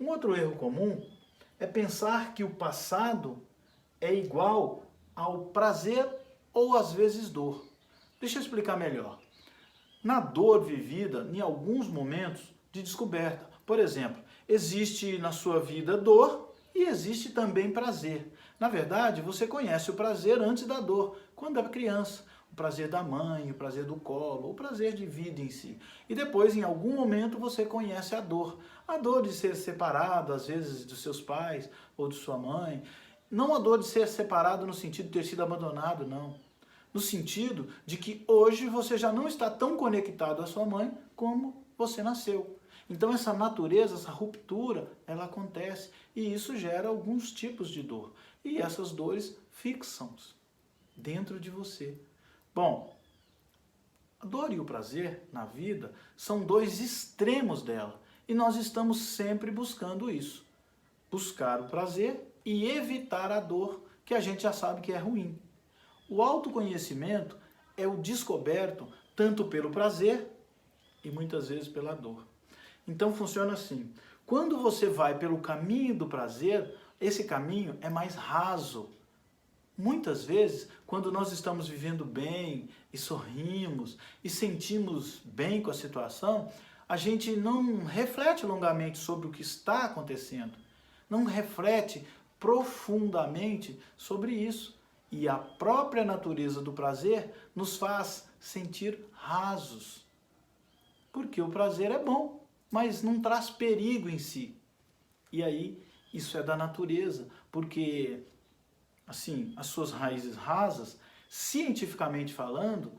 Um outro erro comum é pensar que o passado é igual ao prazer ou às vezes dor. Deixa eu explicar melhor. Na dor vivida, em alguns momentos de descoberta, por exemplo, existe na sua vida dor e existe também prazer. Na verdade, você conhece o prazer antes da dor, quando era criança. O prazer da mãe, o prazer do colo, o prazer de vida em si. E depois, em algum momento, você conhece a dor. A dor de ser separado, às vezes, dos seus pais ou de sua mãe. Não a dor de ser separado no sentido de ter sido abandonado, não. No sentido de que hoje você já não está tão conectado à sua mãe como você nasceu. Então essa natureza, essa ruptura, ela acontece e isso gera alguns tipos de dor. E essas dores fixam-se dentro de você. Bom, a dor e o prazer na vida são dois extremos dela e nós estamos sempre buscando isso. Buscar o prazer e evitar a dor que a gente já sabe que é ruim. O autoconhecimento é o descoberto tanto pelo prazer e muitas vezes pela dor. Então funciona assim, quando você vai pelo caminho do prazer, esse caminho é mais raso. Muitas vezes, quando nós estamos vivendo bem e sorrimos e sentimos bem com a situação, a gente não reflete longamente sobre o que está acontecendo, não reflete profundamente sobre isso. E a própria natureza do prazer nos faz sentir rasos. Porque o prazer é bom, mas não traz perigo em si. E aí, isso é da natureza, porque, assim, as suas raízes rasas, cientificamente falando,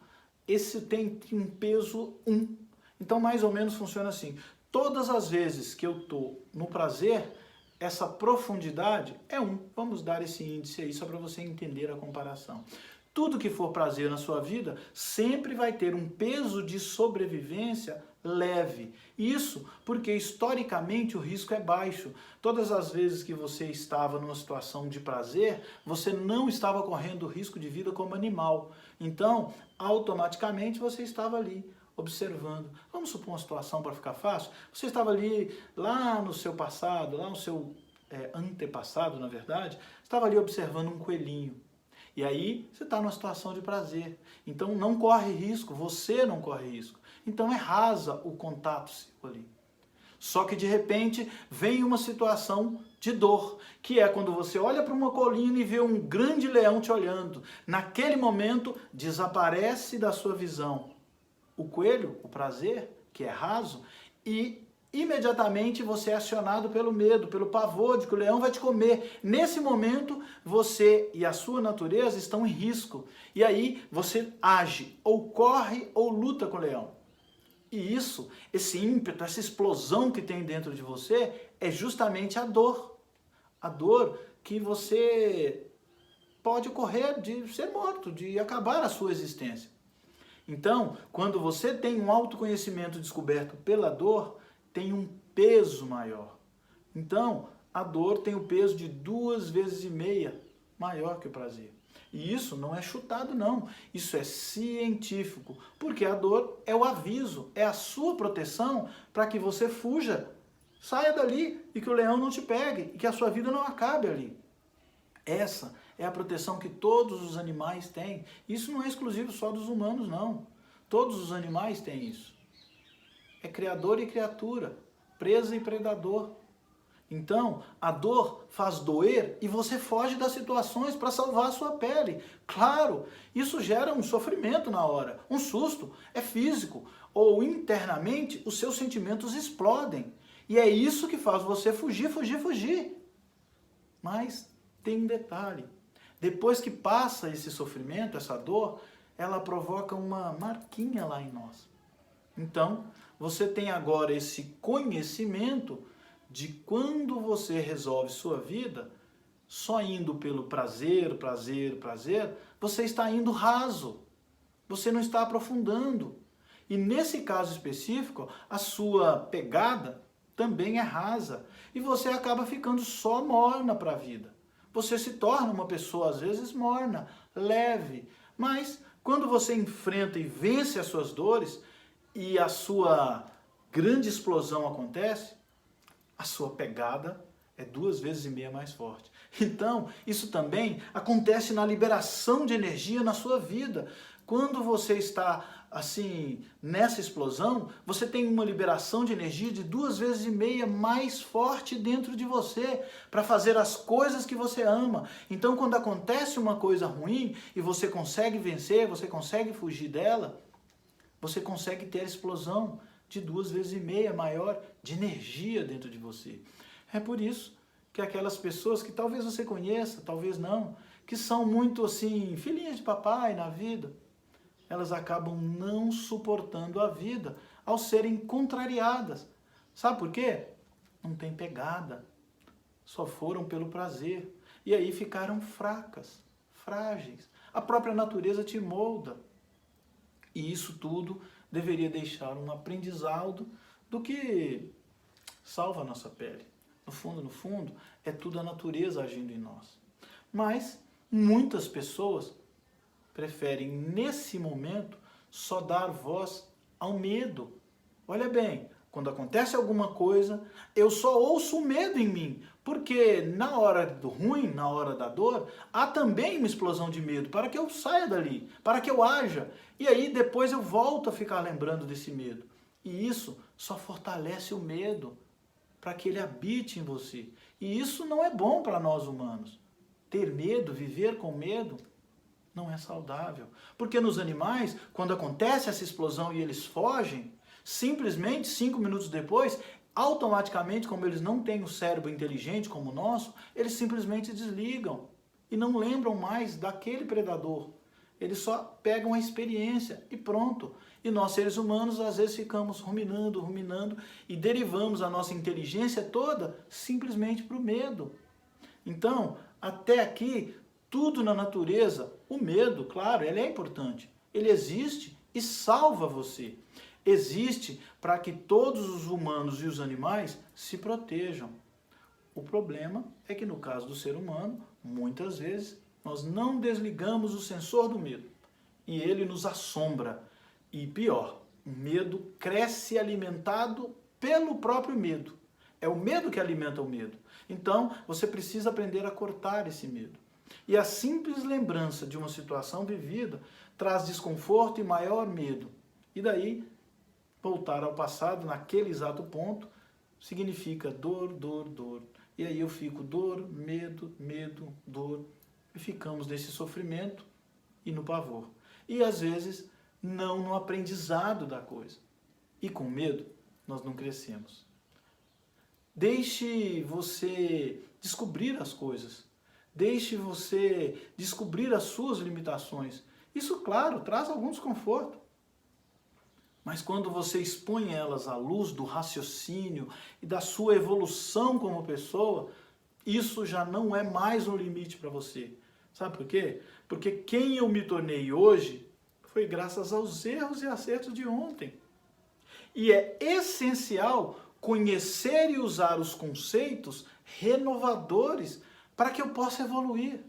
esse tem um peso 1. Então, mais ou menos funciona assim. Todas as vezes que eu estou no prazer, essa profundidade é 1. Vamos dar esse índice aí só para você entender a comparação. Tudo que for prazer na sua vida sempre vai ter um peso de sobrevivência leve. Isso porque historicamente o risco é baixo. Todas as vezes que você estava numa situação de prazer, você não estava correndo risco de vida como animal. Então, automaticamente você estava ali observando. Vamos supor uma situação para ficar fácil. Você estava ali lá no seu passado, lá no seu antepassado, na verdade, estava ali observando um coelhinho. E aí você está numa situação de prazer. Então não corre risco, você não corre risco. Então é rasa o contato seu ali. Só que de repente vem uma situação de dor, que é quando você olha para uma colina e vê um grande leão te olhando. Naquele momento desaparece da sua visão o coelho, o prazer, que é raso, e imediatamente você é acionado pelo medo, pelo pavor de que o leão vai te comer. Nesse momento, você e a sua natureza estão em risco. E aí você age, ou corre ou luta com o leão. E isso, esse ímpeto, essa explosão que tem dentro de você, é justamente a dor. A dor que você pode ocorrer de ser morto, de acabar a sua existência. Então, quando você tem um autoconhecimento descoberto pela dor, tem um peso maior. Então, a dor tem o peso de 2,5 vezes maior que o prazer. E isso não é chutado, não. Isso é científico. Porque a dor é o aviso, é a sua proteção para que você fuja, saia dali e que o leão não te pegue e que a sua vida não acabe ali. Essa é a proteção que todos os animais têm. Isso não é exclusivo só dos humanos, não. Todos os animais têm isso. É criador e criatura, presa e predador. Então, a dor faz doer e você foge das situações para salvar a sua pele. Claro, isso gera um sofrimento na hora, um susto, é físico. Ou internamente, os seus sentimentos explodem. E é isso que faz você fugir, fugir, fugir. Mas tem um detalhe. Depois que passa esse sofrimento, essa dor, ela provoca uma marquinha lá em nós. Então, você tem agora esse conhecimento de quando você resolve sua vida, só indo pelo prazer, prazer, prazer, você está indo raso. Você não está aprofundando. E nesse caso específico, a sua pegada também é rasa. E você acaba ficando só morna para a vida. Você se torna uma pessoa, às vezes, morna, leve. Mas, quando você enfrenta e vence as suas dores, e a sua grande explosão acontece, a sua pegada é 2,5 vezes mais forte. Então, isso também acontece na liberação de energia na sua vida. Quando você está assim, nessa explosão, você tem uma liberação de energia de 2,5 vezes mais forte dentro de você, para fazer as coisas que você ama. Então, quando acontece uma coisa ruim e você consegue vencer, você consegue fugir dela, você consegue ter a explosão de 2,5 vezes maior de energia dentro de você. É por isso que aquelas pessoas que talvez você conheça, talvez não, que são muito assim, filhinhas de papai na vida, elas acabam não suportando a vida ao serem contrariadas. Sabe por quê? Não tem pegada. Só foram pelo prazer. E aí ficaram fracas, frágeis. A própria natureza te molda. E isso tudo deveria deixar um aprendizado do que salva a nossa pele. No fundo, é tudo a natureza agindo em nós. Mas muitas pessoas preferem, nesse momento, só dar voz ao medo. Olha bem, quando acontece alguma coisa, eu só ouço o medo em mim, porque na hora do ruim, na hora da dor, há também uma explosão de medo, para que eu saia dali, para que eu haja. E aí depois eu volto a ficar lembrando desse medo. E isso só fortalece o medo, para que ele habite em você. E isso não é bom para nós humanos. Ter medo, viver com medo, não é saudável. Porque nos animais, quando acontece essa explosão e eles fogem, simplesmente 5 minutos depois, automaticamente, como eles não têm o cérebro inteligente como o nosso, eles simplesmente desligam e não lembram mais daquele predador. Eles só pegam a experiência e pronto. E nós, seres humanos, às vezes ficamos ruminando e derivamos a nossa inteligência toda simplesmente para o medo. Então, até aqui, tudo na natureza, o medo, claro, ele é importante. Ele existe e salva você. Existe para que todos os humanos e os animais se protejam. O problema é que no caso do ser humano, muitas vezes, nós não desligamos o sensor do medo. E ele nos assombra. E pior, o medo cresce alimentado pelo próprio medo. É o medo que alimenta o medo. Então, você precisa aprender a cortar esse medo. E a simples lembrança de uma situação vivida traz desconforto e maior medo. E daí, voltar ao passado, naquele exato ponto, significa dor, dor, dor. E aí eu fico dor, medo, medo, dor. E ficamos nesse sofrimento e no pavor. E às vezes, não no aprendizado da coisa. E com medo, nós não crescemos. Deixe você descobrir as coisas. Deixe você descobrir as suas limitações. Isso, claro, traz algum desconforto. Mas quando você expõe elas à luz do raciocínio e da sua evolução como pessoa, isso já não é mais um limite para você. Sabe por quê? Porque quem eu me tornei hoje foi graças aos erros e acertos de ontem. E é essencial conhecer e usar os conceitos renovadores para que eu possa evoluir.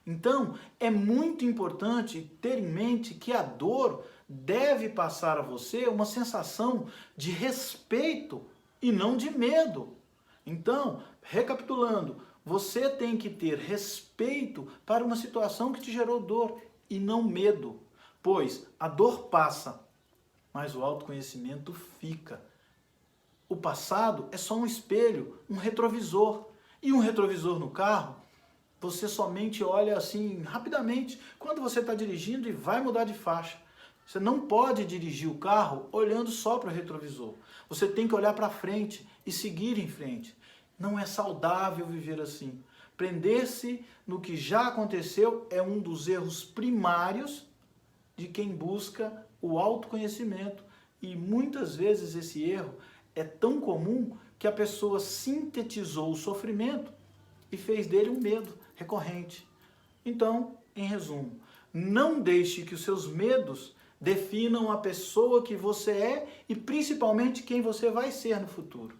Então, é muito importante ter em mente que a dor deve passar a você uma sensação de respeito e não de medo. Então, recapitulando, você tem que ter respeito para uma situação que te gerou dor e não medo, pois a dor passa, mas o autoconhecimento fica. O passado é só um espelho, um retrovisor. E um retrovisor no carro, você somente olha assim rapidamente quando você está dirigindo e vai mudar de faixa. Você não pode dirigir o carro olhando só para o retrovisor. Você tem que olhar para frente e seguir em frente. Não é saudável viver assim. Prender-se no que já aconteceu é um dos erros primários de quem busca o autoconhecimento. E muitas vezes esse erro é tão comum que a pessoa sintetizou o sofrimento e fez dele um medo recorrente. Então, em resumo, não deixe que os seus medos definam a pessoa que você é e principalmente quem você vai ser no futuro.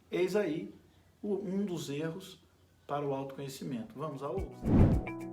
Eis aí um dos erros para o autoconhecimento. Vamos ao outro.